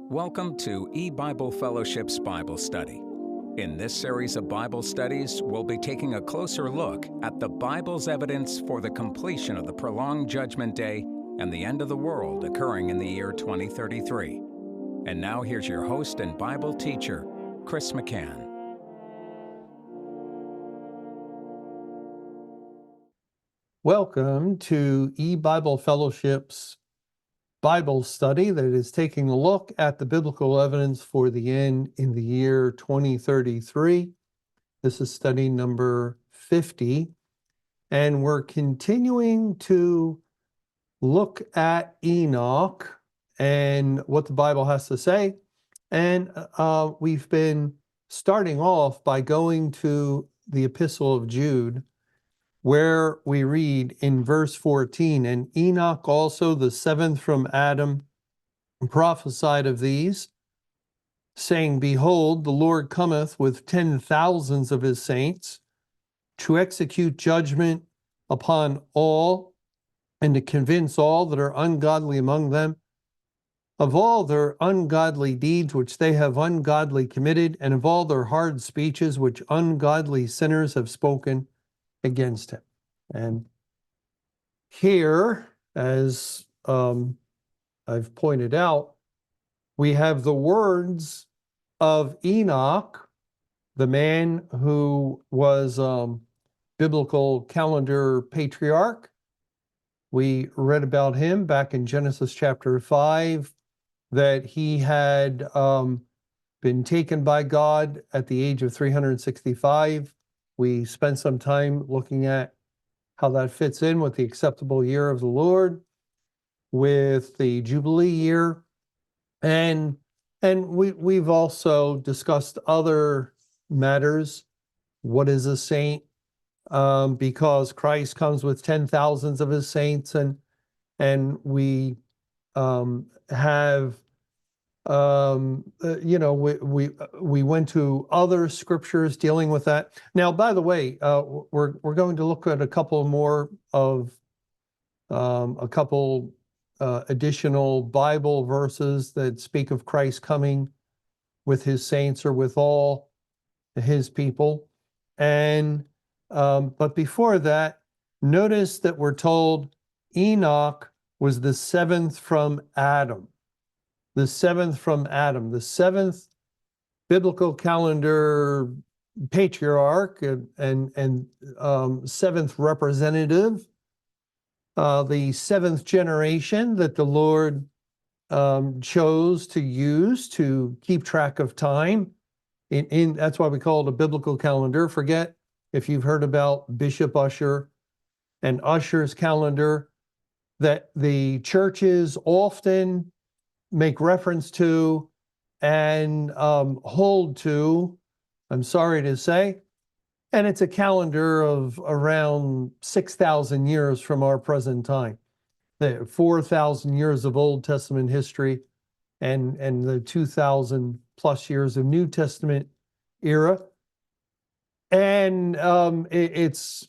Welcome to eBible Fellowship's Bible Study. In this series of Bible studies, we'll be taking a closer look at the Bible's evidence for the completion of the prolonged Judgment Day and the end of the world occurring in the year 2033. And now here's your host and Bible teacher, Chris McCann. Welcome to eBible Fellowship's Bible study that is taking a look at the biblical evidence for the end in the year 2033. This is study number 50, and we're continuing to look at Enoch and what the Bible has to say. And we've been starting off by going to the Epistle of Jude, where we read in verse 14, "And Enoch also, the seventh from Adam, prophesied of these, saying, Behold, the Lord cometh with 10,000s of his saints, to execute judgment upon all, and to convince all that are ungodly among them, of all their ungodly deeds which they have ungodly committed, and of all their hard speeches which ungodly sinners have spoken against him." And here, as I've pointed out, we have the words of Enoch, the man who was biblical calendar patriarch. We read about him back in Genesis chapter 5, that he had been taken by God at the age of 365. We spent some time looking at how that fits in with the acceptable year of the Lord, with the Jubilee year. And we've also discussed other matters. What is a saint? Because Christ comes with 10,000s of his saints, and we have we went to other scriptures dealing with that. Now, by the way, we're going to look at a couple more of additional Bible verses that speak of Christ coming with his saints or with all his people. And but before that, notice that we're told Enoch was the seventh from Adam. The seventh from Adam, the seventh biblical calendar patriarch and seventh representative, the seventh generation that the Lord chose to use to keep track of time. That's why we call it a biblical calendar. Forget if you've heard about Bishop Ussher and Ussher's calendar, that the churches often make reference to and hold to, I'm sorry to say, and it's a calendar of around 6,000 years from our present time. The 4,000 years of Old Testament history and the 2,000 plus years of New Testament era. And it's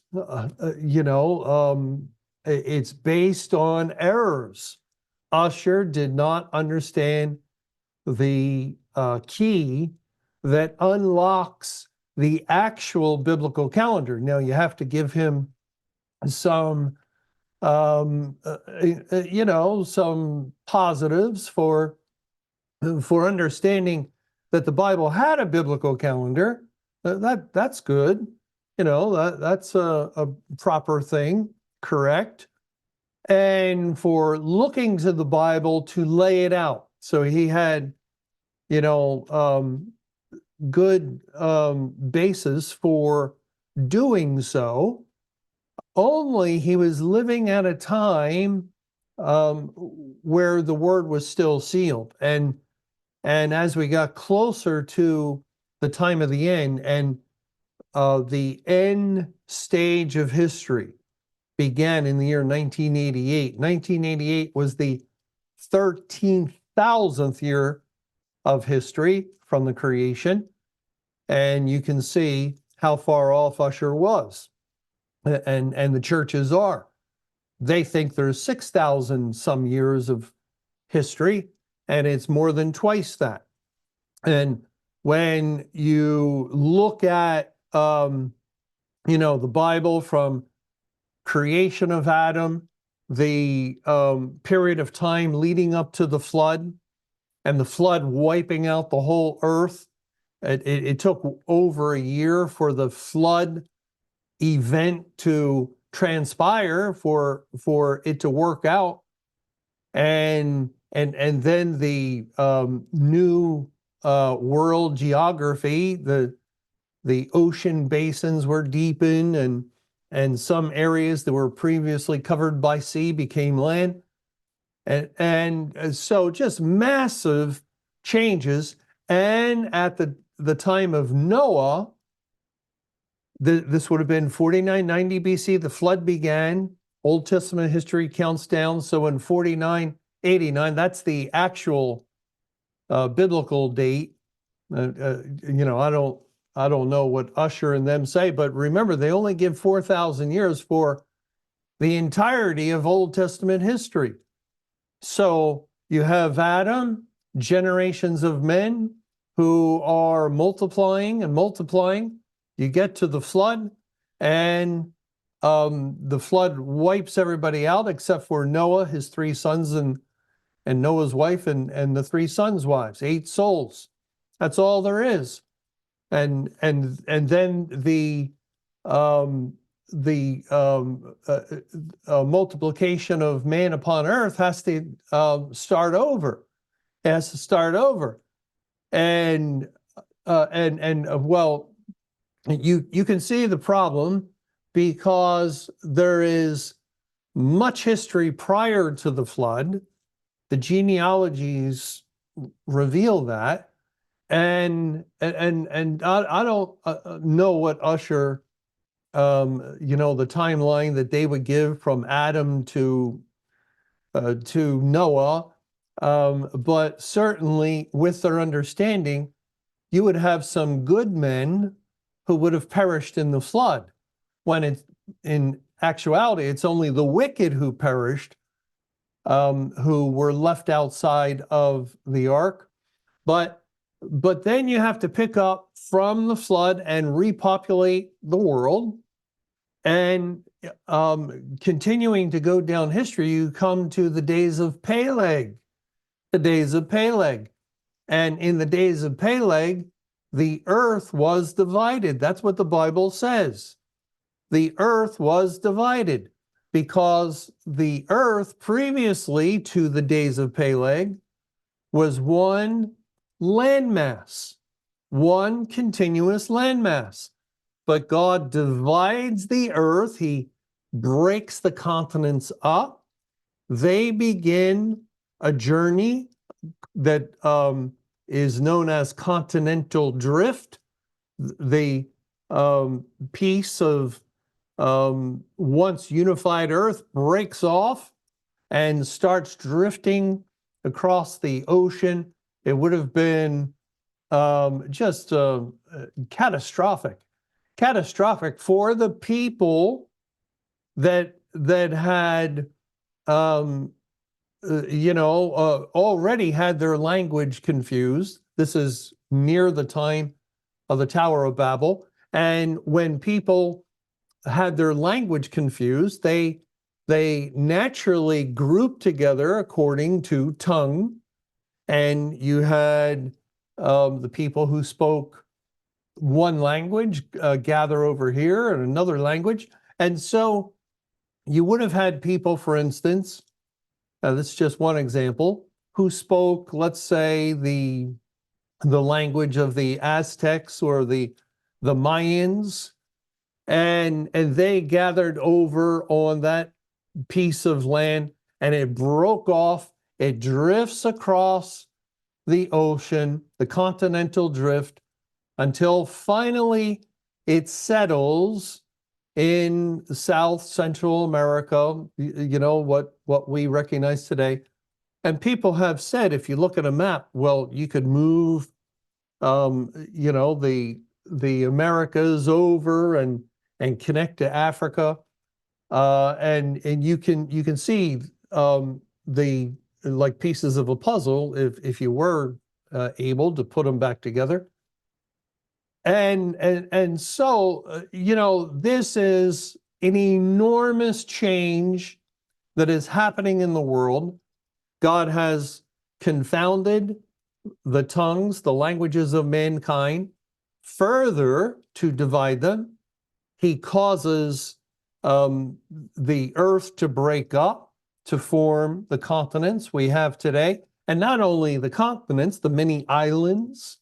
based on errors. Ussher did not understand the key that unlocks the actual biblical calendar. Now, you have to give him some, some positives for understanding that the Bible had a biblical calendar. That's good. That's a proper thing, correct? And for looking to the Bible to lay it out. So he had, good basis for doing so. Only he was living at a time where the word was still sealed. And as we got closer to the time of the end and the end stage of history began in the year 1988. 1988 was the 13,000th year of history from the creation. And you can see how far off Ussher was. And the churches are. They think there's 6,000 some years of history. and it's more than twice that. And when you look at, the Bible from creation of Adam, the period of time leading up to the flood, and the flood wiping out the whole earth, it took over a year for the flood event to transpire, for it to work out, and then the new world geography, the ocean basins were deepened, and some areas that were previously covered by sea became land, and so just massive changes. And at the time of Noah, this would have been 4990 BC, the flood began. Old Testament history counts down. So in 4989, that's the actual biblical date. I don't know what Ussher and them say, but remember, they only give 4,000 years for the entirety of Old Testament history. So you have Adam, generations of men who are multiplying and multiplying. You get to the flood, and the flood wipes everybody out except for Noah, his 3 sons, and Noah's wife, and the 3 sons' wives, 8 souls. That's all there is. And then the multiplication of man upon earth has to start over. It has to start over, and well, you can see the problem, because there is much history prior to the flood. The genealogies reveal that. And I don't know what Ussher, the timeline that they would give from Adam to Noah, but certainly with their understanding, you would have some good men who would have perished in the flood, when in actuality it's only the wicked who perished, who were left outside of the ark. But then you have to pick up from the flood and repopulate the world. And continuing to go down history, you come to the days of Peleg. The days of Peleg. And in the days of Peleg, the earth was divided. That's what the Bible says. The earth was divided, because the earth previously to the days of Peleg was one landmass, one continuous landmass. But God divides the earth. He breaks the continents up. They begin a journey that is known as continental drift. The piece of once unified earth breaks off and starts drifting across the ocean. It would have been just catastrophic for the people that had already had their language confused. This is near the time of the Tower of Babel, and when people had their language confused, they naturally grouped together according to tongue. And you had the people who spoke one language gather over here, and another language. And so you would have had people, for instance, this is just one example, who spoke, let's say, the language of the Aztecs or the Mayans, and they gathered over on that piece of land, and it broke off. It drifts across the ocean, the continental drift, until finally it settles in South Central America, what we recognize today. And people have said, if you look at a map, well, you could move, the Americas over and connect to Africa, and you can see the like pieces of a puzzle if you were able to put them back together. And so, this is an enormous change that is happening in the world. God has confounded the tongues, the languages of mankind, further to divide them. He causes the earth to break up to form the continents we have today. And not only the continents, the many islands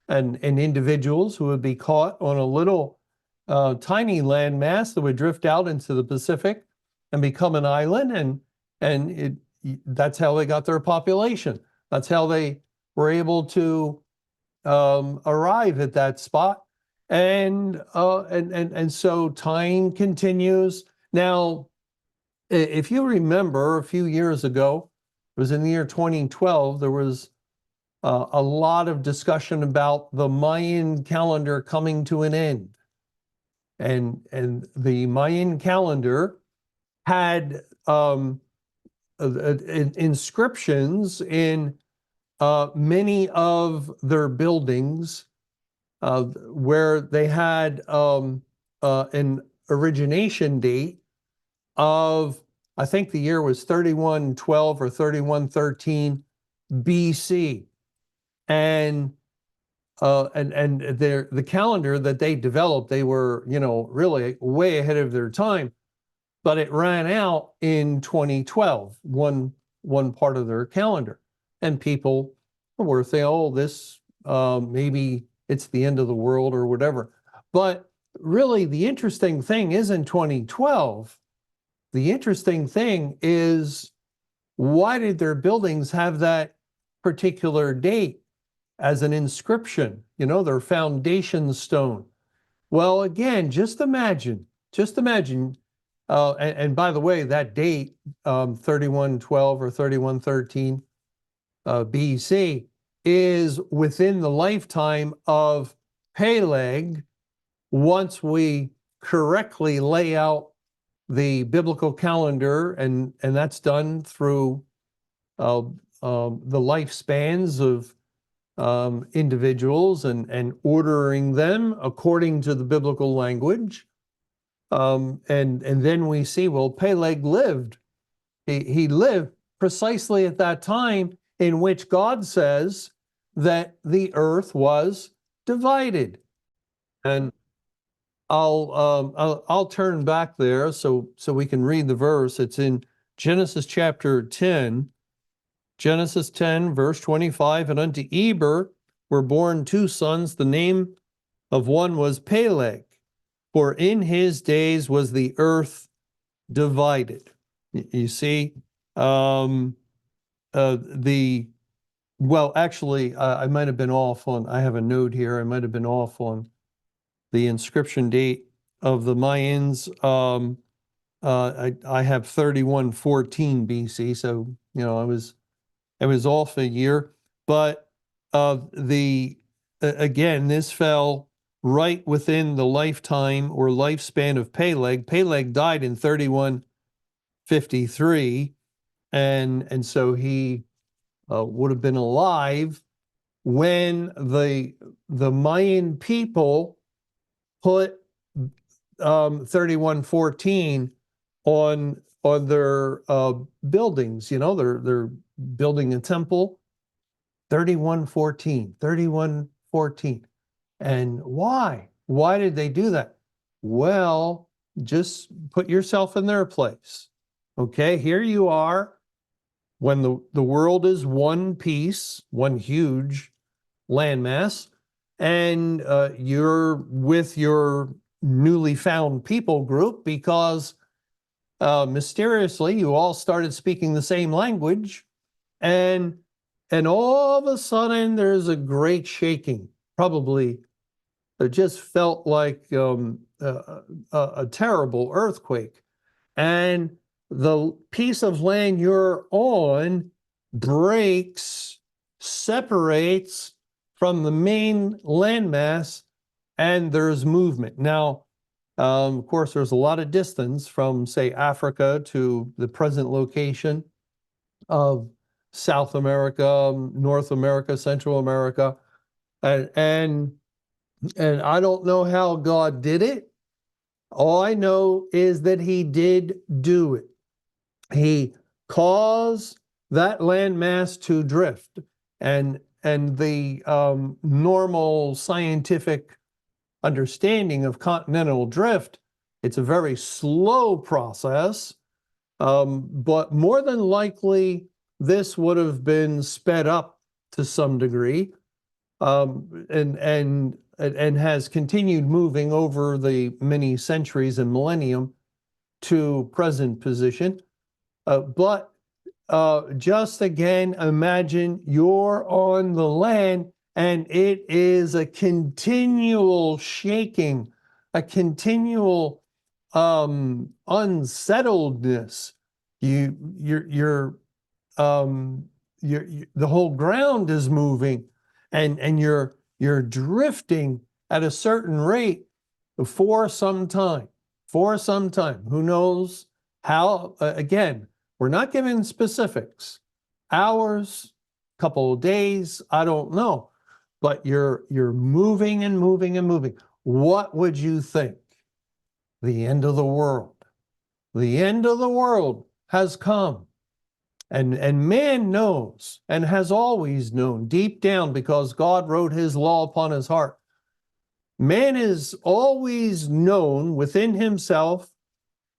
and individuals who would be caught on a little tiny landmass that would drift out into the Pacific and become an island. And that's how they got their population. That's how they were able to arrive at that spot. And so time continues. Now, if you remember a few years ago, it was in the year 2012, there was a lot of discussion about the Mayan calendar coming to an end. And the Mayan calendar had inscriptions in many of their buildings where they had an origination date of, I think the year was 3112 or 3113 BC. And the calendar that they developed, they were, really way ahead of their time, but it ran out in 2012, one part of their calendar. And people were saying, oh, this, maybe it's the end of the world or whatever. But really, the interesting thing isn't 2012. The interesting thing is, why did their buildings have that particular date as an inscription, their foundation stone? Well, again, just imagine, and by the way, that date, 3112 or 3113 BC, is within the lifetime of Peleg. Once we correctly lay out the biblical calendar, and that's done through the lifespans of individuals and ordering them according to the biblical language. And then we see, well, Peleg lived. He lived precisely at that time in which God says that the earth was divided. And I'll turn back there so we can read the verse. It's in Genesis chapter 10. Genesis 10, verse 25, and unto Eber were born two sons. The name of one was Peleg, for in his days was the earth divided. You see, actually, I might have been off on, I have a note here, I might have been off on the inscription date of the Mayans. I have 3114 BC, so, I was off a year, but again, this fell right within the lifetime or lifespan of Peleg. Peleg died in 3153, and so he would have been alive when the Mayan people put 3114 on their buildings. They're building a temple. 3114. And why did they do that? Well, just put yourself in their place. Okay, here you are when the world is one piece, one huge landmass, and you're with your newly found people group because mysteriously you all started speaking the same language, and all of a sudden there's a great shaking. Probably it just felt like a terrible earthquake, and the piece of land you're on breaks, separates from the main landmass, and there's movement. Now, of course, there's a lot of distance from, say, Africa to the present location of South America, North America, Central America. And I don't know how God did it. All I know is that he did do it. He caused that landmass to drift. And the normal scientific understanding of continental drift, it's a very slow process, but more than likely this would have been sped up to some degree, and has continued moving over the many centuries and millennium to present position. But just again, imagine you're on the land and it is a continual shaking, a continual unsettledness. The whole ground is moving, and you're drifting at a certain rate for some time. Who knows how? Again, we're not given specifics. Hours, couple of days, I don't know. But you're moving and moving and moving. What would you think? The end of the world. The end of the world has come. And man knows and has always known deep down, because God wrote his law upon his heart. Man has always known within himself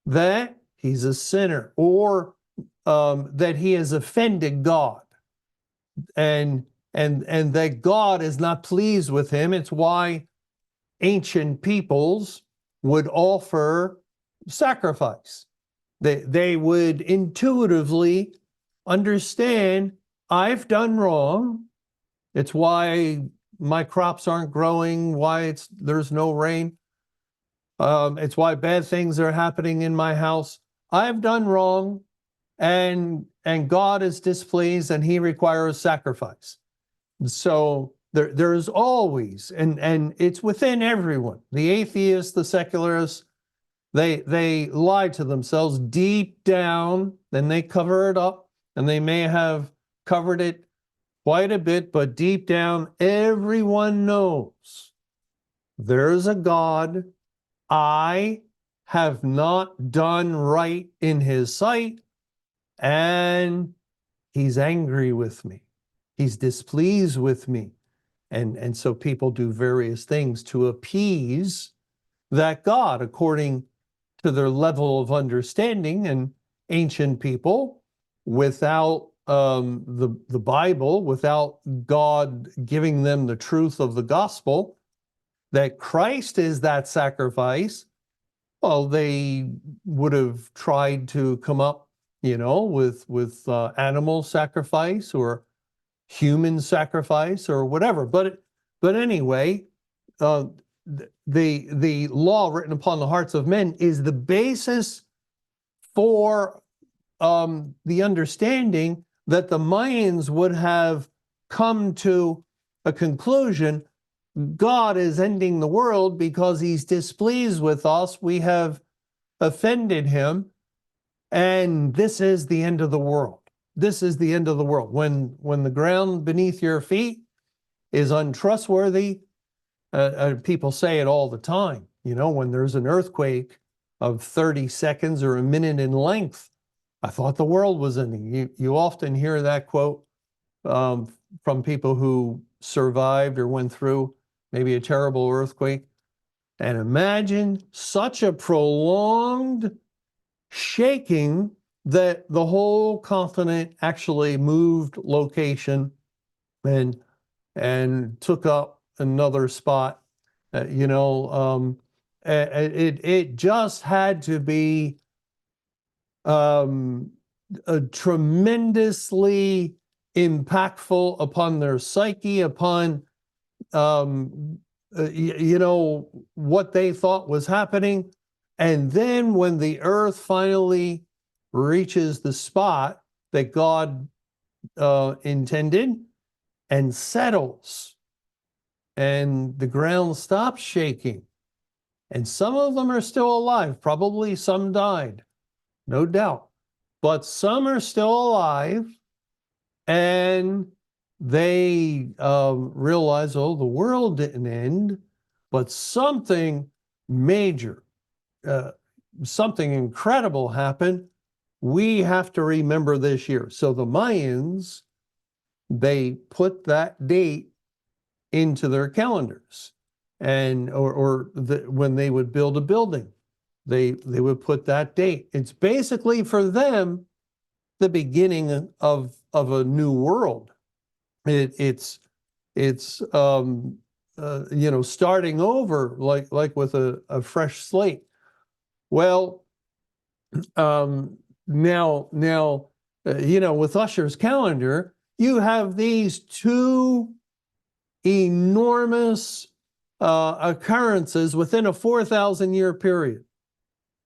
that he's a sinner, or that he has offended God, and that God is not pleased with him. It's why ancient peoples would offer sacrifice. They would intuitively understand, I've done wrong. It's why my crops aren't growing, why there's no rain. It's why bad things are happening in my house. I've done wrong, and God is displeased, and he requires sacrifice. So there's always, and it's within everyone. The atheists, the secularists, they lie to themselves deep down, then they cover it up, and they may have covered it quite a bit, but deep down, everyone knows there's a God. I have not done right in his sight, and he's angry with me. He's displeased with me. And so people do various things to appease that God according to their level of understanding. And ancient people, without the Bible, without God giving them the truth of the gospel, that Christ is that sacrifice, well, they would have tried to come up, with animal sacrifice or human sacrifice or whatever. But anyway, the law written upon the hearts of men is the basis for the understanding that the Mayans would have come to a conclusion. God is ending the world because he's displeased with us. We have offended him, and this is the end of the world. This is the end of the world. When the ground beneath your feet is untrustworthy, people say it all the time. When there's an earthquake of 30 seconds or a minute in length, I thought the world was ending. You often hear that quote from people who survived or went through maybe a terrible earthquake. And imagine such a prolonged shaking that the whole continent actually moved location and took up another spot. It just had to be tremendously impactful upon their psyche, upon what they thought was happening. And then when the earth finally reaches the spot that God intended and settles, and the ground stops shaking, and some of them are still alive, probably some died, no doubt, but some are still alive. And they realized, oh, the world didn't end, but something major, something incredible happened. We have to remember this year. So the Mayans, they put that date into their calendars, and when they would build a building, they would put that date. It's basically for them the beginning of a new world. It's starting over like with a fresh slate. Well, now with Ussher's calendar, you have these two enormous occurrences within a 4,000-year period,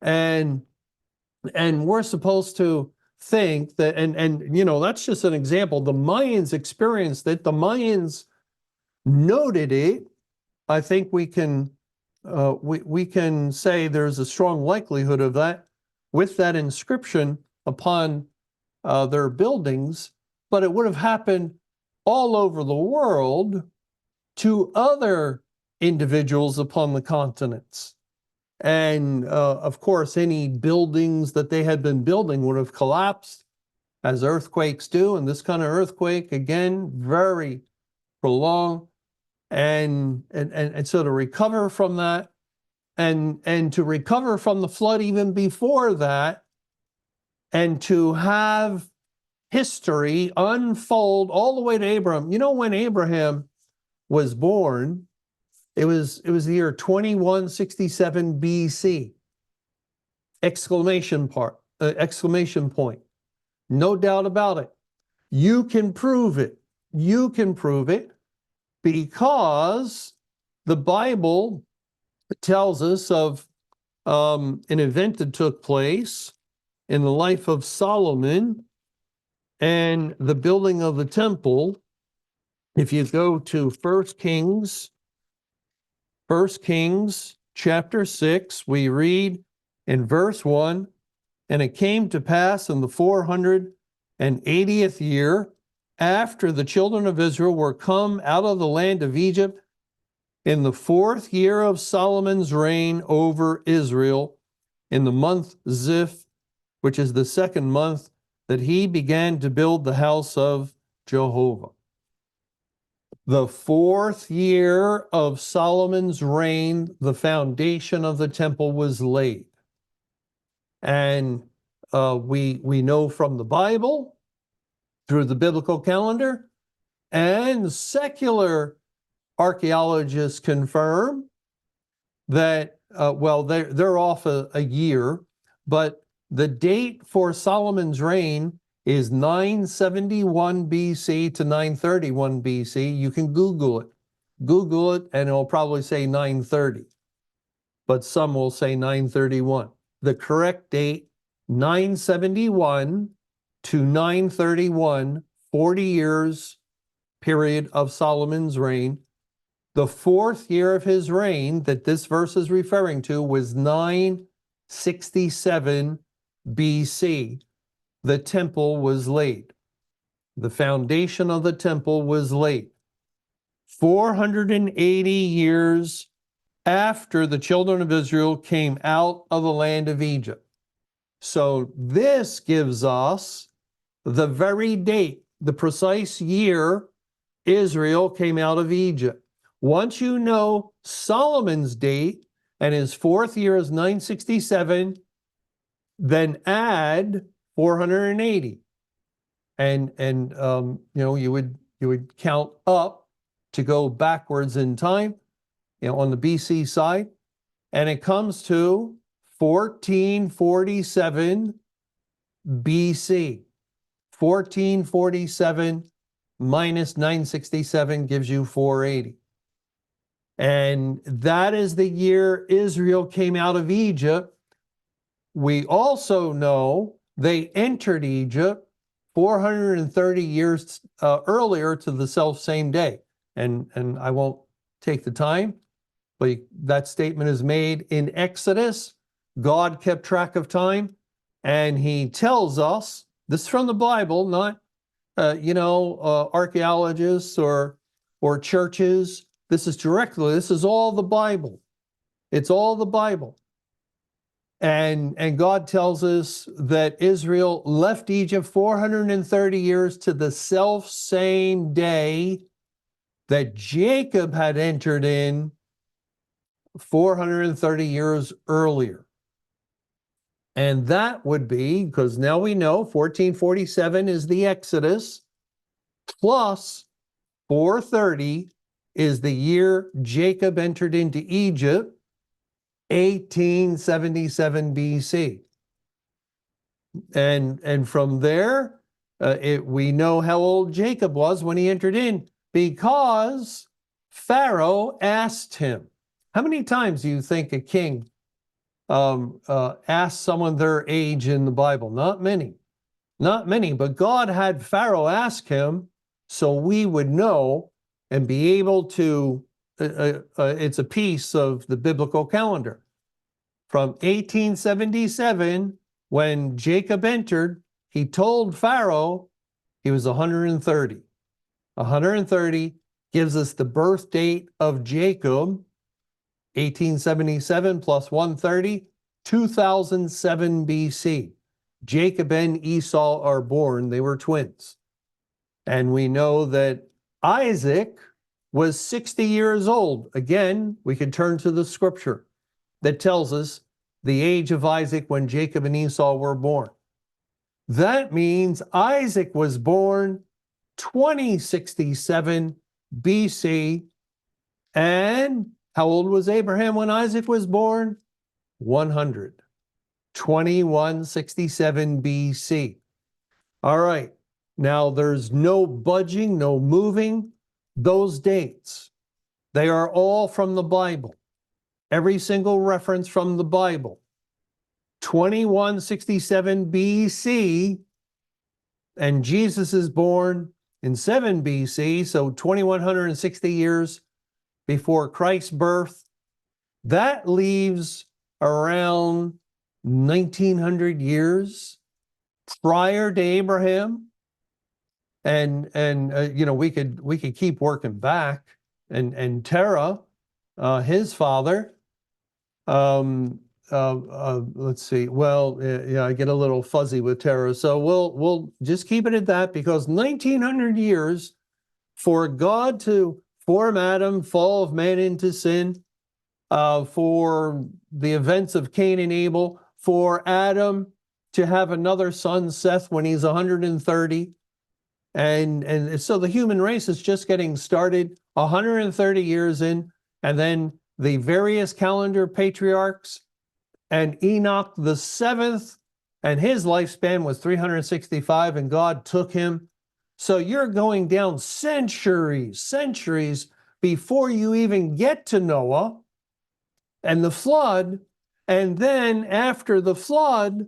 and we're supposed to think that, and that's just an example. The Mayans experienced it. The Mayans noted it. I think we can say there's a strong likelihood of that with that inscription upon their buildings, but it would have happened all over the world to other individuals upon the continents. And of course, any buildings that they had been building would have collapsed, as earthquakes do. And this kind of earthquake, again, very prolonged. And so to recover from that, and to recover from the flood even before that, and to have history unfold all the way to Abraham. When Abraham was born, it was the year 2167 BC. Exclamation point. No doubt about it. You can prove it. You can prove it because the Bible tells us of an event that took place in the life of Solomon and the building of the temple. If you go to 1 Kings chapter 6, we read in verse 1, "And it came to pass in the 480th year, after the children of Israel were come out of the land of Egypt, in the 4th year of Solomon's reign over Israel, in the month Ziph, which is the 2nd month, that he began to build the house of Jehovah." The 4th year of Solomon's reign, the foundation of the temple was laid. And we know from the Bible, through the biblical calendar, and secular archaeologists confirm that, they're off a year, but the date for Solomon's reign is 971 BC to 931 BC. You can Google it, and it'll probably say 930, but some will say 931. The correct date, 971 to 931, 40 years period of Solomon's reign. The 4th year of his reign that this verse is referring to was 967 BC. The temple was laid. The foundation of the temple was laid. 480 years after the children of Israel came out of the land of Egypt. So this gives us the very date, the precise year Israel came out of Egypt. Once you know Solomon's date, and his 4th year is 967, then add 480, and you would count up to go backwards in time, on the BC side, and it comes to 1447 BC. 1447 minus 967 gives you 480. And that is the year Israel came out of Egypt. We also know they entered Egypt 430 years earlier to the self-same day. And I won't take the time, but that statement is made in Exodus. God kept track of time, and he tells us, this is from the Bible, not archaeologists or churches. This is all the Bible. It's all the Bible. And God tells us that Israel left Egypt 430 years to the self-same day that Jacob had entered in 430 years earlier. And that would be, because now we know 1447 is the Exodus, plus 430 is the year Jacob entered into Egypt, 1877 BC. And from there, we know how old Jacob was when he entered in, because Pharaoh asked him. How many times do you think a king asks someone their age in the Bible? Not many. Not many, but God had Pharaoh ask him so we would know and be able to, it's a piece of the biblical calendar. From 1877, when Jacob entered, he told Pharaoh he was 130. 130 gives us the birth date of Jacob, 1877 plus 130, 2007 BC. Jacob and Esau are born. They were twins. And we know that Isaac was 60 years old. Again, we can turn to the scripture that tells us the age of Isaac when Jacob and Esau were born. That means Isaac was born 2067 BC. And how old was Abraham when Isaac was born? 100. 2167 BC. All right. Now there's no budging, no moving. Those dates, they are all from the Bible. Every single reference from the Bible. 2167 BC, and Jesus is born in 7 BC, so 2160 years before Christ's birth. That leaves around 1900 years prior to Abraham. And we could keep working back, and Terah, his father, let's see. Well, yeah, I get a little fuzzy with Terah, so we'll just keep it at that, because 1900 years for God to form Adam, fall of man into sin, for the events of Cain and Abel, for Adam to have another son, Seth, when he's 130. And so the human race is just getting started 130 years in, and then the various calendar patriarchs, and Enoch the seventh, and his lifespan was 365, and God took him. So you're going down centuries before you even get to Noah and the flood. And then after the flood,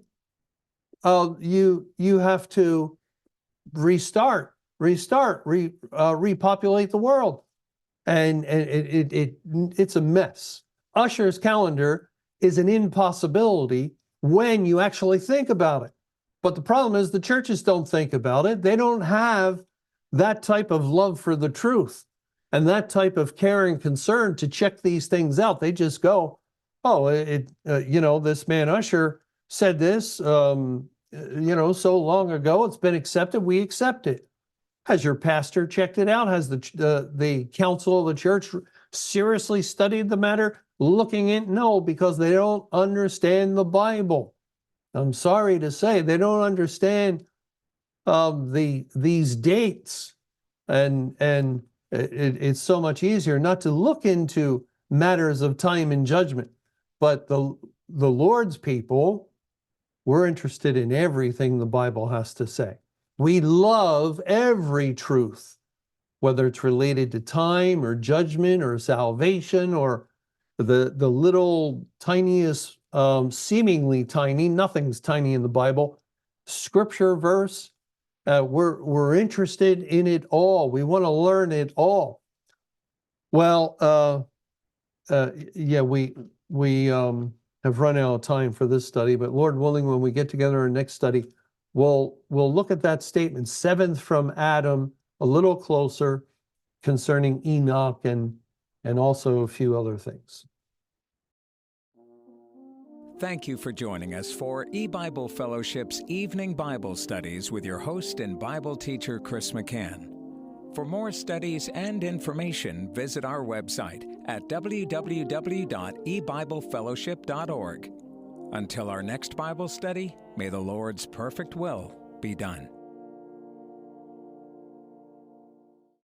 you have to repopulate the world. And it's a mess. Ussher's calendar is an impossibility when you actually think about it. But the problem is the churches don't think about it. They don't have that type of love for the truth and that type of care and concern to check these things out. They just go, oh, this man Ussher said this, so long ago. It's been accepted. We accept it. Has your pastor checked it out? Has the council of the church seriously studied the matter? Looking in? No, because they don't understand the Bible. I'm sorry to say, they don't understand these dates, and it's so much easier not to look into matters of time and judgment. But the Lord's people, we're interested in everything the Bible has to say. We love every truth, whether it's related to time or judgment or salvation or the little tiniest, seemingly tiny, nothing's tiny in the Bible, scripture verse. We're interested in it all. We want to learn it all. Well, we have run out of time for this study, but Lord willing, when we get together in our next study, we'll look at that statement, seventh from Adam, a little closer concerning Enoch and also a few other things. Thank you for joining us for eBible Fellowship's Evening Bible Studies with your host and Bible teacher, Chris McCann. For more studies and information, visit our website at www.ebiblefellowship.org. Until our next Bible study, may the Lord's perfect will be done.